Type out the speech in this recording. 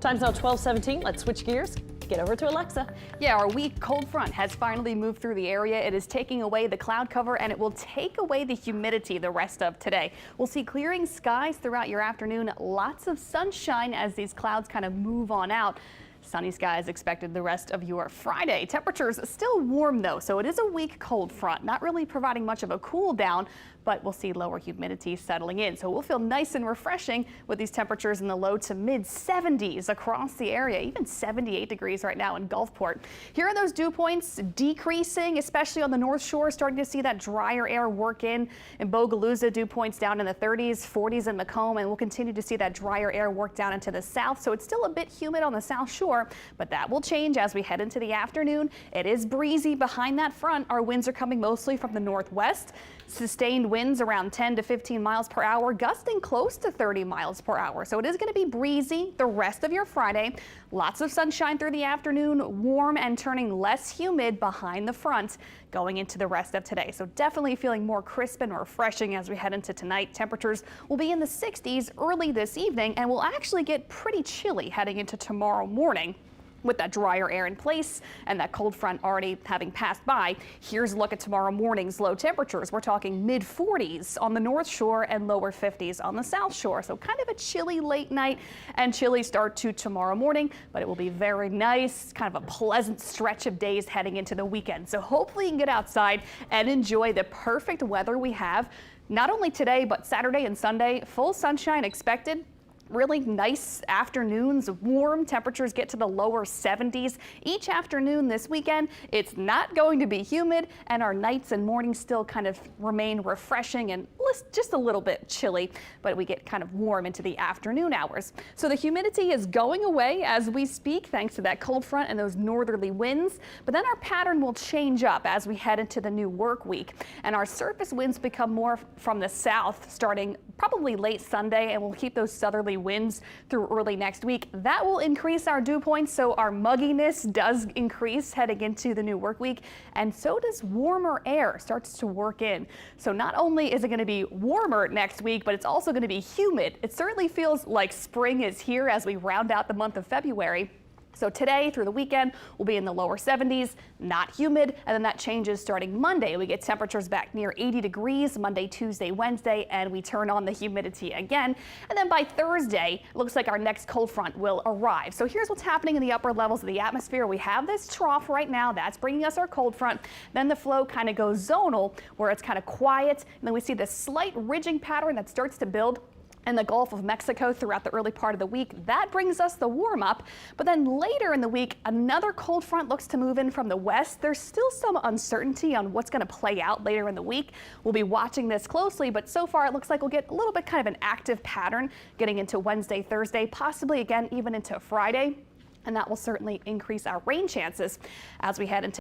Time's now 12:17. Let's switch gears. Get over to Alexa. Yeah, our weak cold front has finally moved through the area. It is taking away the cloud cover and it will take away the humidity the rest of today. We'll see clearing skies throughout your afternoon. Lots of sunshine as these clouds kind of move on out. Sunny skies expected the rest of your Friday. Temperatures still warm though, so it is a weak cold front, not really providing much of a cool down, but we'll see lower humidity settling in. So we'll feel nice and refreshing with these temperatures in the low to mid 70s across the area, even 78 degrees right now in Gulfport. Here are those dew points decreasing, especially on the North Shore, starting to see that drier air work in Bogalusa, dew points down in the 30s, 40s in Macomb, and we'll continue to see that drier air work down into the south. So it's still a bit humid on the South Shore, but that will change as we head into the afternoon. It is breezy behind that front. Our winds are coming mostly from the northwest. Sustained winds around 10 to 15 miles per hour, gusting close to 30 miles per hour. So it is going to be breezy the rest of your Friday. Lots of sunshine through the afternoon, warm and turning less humid behind the front going into the rest of today. So definitely feeling more crisp and refreshing as we head into tonight. Temperatures will be in the 60s early this evening and will actually get pretty chilly heading into tomorrow morning. With that drier air in place and that cold front already having passed by, here's a look at tomorrow morning's low temperatures. We're talking mid 40s on the North Shore and lower 50s on the South Shore. So kind of a chilly late night and chilly start to tomorrow morning, but it will be very nice, kind of a pleasant stretch of days heading into the weekend. So hopefully you can get outside and enjoy the perfect weather we have, not only today, but Saturday and Sunday. Full sunshine expected. Really nice afternoons, warm temperatures get to the lower 70s each afternoon this weekend. It's not going to be humid and our nights and mornings still kind of remain refreshing and just a little bit chilly, but we get kind of warm into the afternoon hours. So the humidity is going away as we speak thanks to that cold front and those northerly winds, but then our pattern will change up as we head into the new work week and our surface winds become more from the south starting probably late Sunday, and we'll keep those southerly winds through early next week. That will increase our dew points, so our mugginess does increase heading into the new work week, and so does warmer air starts to work in. So not only is it going to be warmer next week, but it's also going to be humid. It certainly feels like spring is here as we round out the month of February. So today through the weekend we'll be in the lower 70s, not humid, and then that changes starting Monday. We get temperatures back near 80 degrees Monday, Tuesday, Wednesday, and we turn on the humidity again. And then by Thursday, it looks like our next cold front will arrive. So here's what's happening in the upper levels of the atmosphere. We have this trough right now. That's bringing us our cold front. Then the flow kind of goes zonal where it's kind of quiet. And then we see this slight ridging pattern that starts to build in the Gulf of Mexico throughout the early part of the week. That brings us the warm up. But then later in the week, another cold front looks to move in from the west. There's still some uncertainty on what's going to play out later in the week. We'll be watching this closely, but so far it looks like we'll get a little bit kind of an active pattern getting into Wednesday, Thursday, possibly again even into Friday. And that will certainly increase our rain chances as we head into